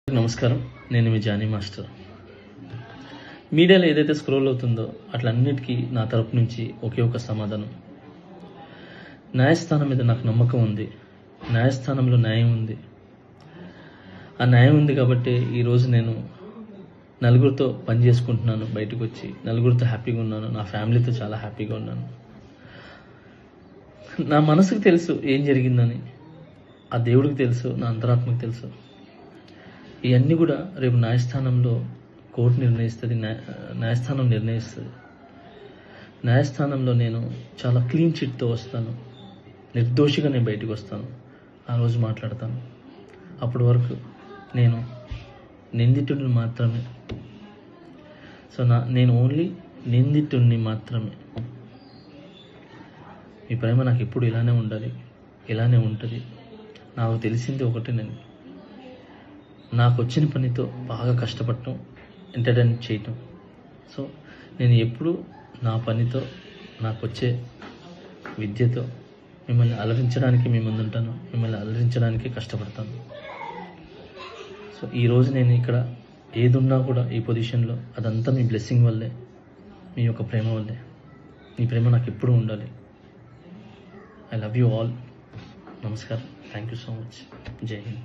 నమస్కారం, నేను మీ Johnny master. మీడియాలో ఏదైతే స్క్రోల్ అవుతుందో అట్లన్నిటికీ నా తరపు నుంచి ఒకే ఒక సమాధానం. న్యాయస్థానం మీద నాకు నమ్మకం ఉంది. న్యాయస్థానంలో న్యాయం ఉంది. ఆ న్యాయం ఉంది కాబట్టి ఈరోజు నేను నలుగురితో పని చేసుకుంటున్నాను. బయటకు వచ్చి నలుగురితో హ్యాపీగా ఉన్నాను. నా ఫ్యామిలీతో చాలా హ్యాపీగా ఉన్నాను. నా మనసుకు తెలుసు ఏం జరిగిందని, ఆ దేవుడికి తెలుసు, నా అంతరాత్మకు తెలుసు. ఇవన్నీ కూడా రేపు న్యాయస్థానంలో కోర్టు నిర్ణయిస్తుంది, న్యాయస్థానం నిర్ణయిస్తుంది. న్యాయస్థానంలో నేను చాలా క్లీన్ చిట్తో వస్తాను. నిర్దోషిగా నేను బయటకు వస్తాను. ఆ రోజు మాట్లాడతాను. అప్పటి వరకు నేను నిందితుడిని మాత్రమే. సో నేను ఓన్లీ నిందితుడిని మాత్రమే. మీ ప్రేమ నాకు ఎప్పుడు ఇలానే ఉండాలి, ఇలానే ఉంటుంది. నాకు తెలిసింది ఒకటి, నేను నాకు వచ్చిన పనితో బాగా కష్టపడటం, ఎంటర్టైన్ చేయటం. సో నేను ఎప్పుడు నా పనితో, నాకు వచ్చే విద్యతో మిమ్మల్ని అలరించడానికి మీ ముందుంటాను. మిమ్మల్ని అలరించడానికి కష్టపడతాను. సో ఈరోజు నేను ఇక్కడ ఏదున్నా కూడా ఈ పొజిషన్లో, అదంతా మీ బ్లెస్సింగ్ వల్లే, మీ యొక్క ప్రేమ వల్లే. మీ ప్రేమ నాకు ఎప్పుడూ ఉండాలి. I love you all. నమస్కారం. Thank you so much. జై హింద్.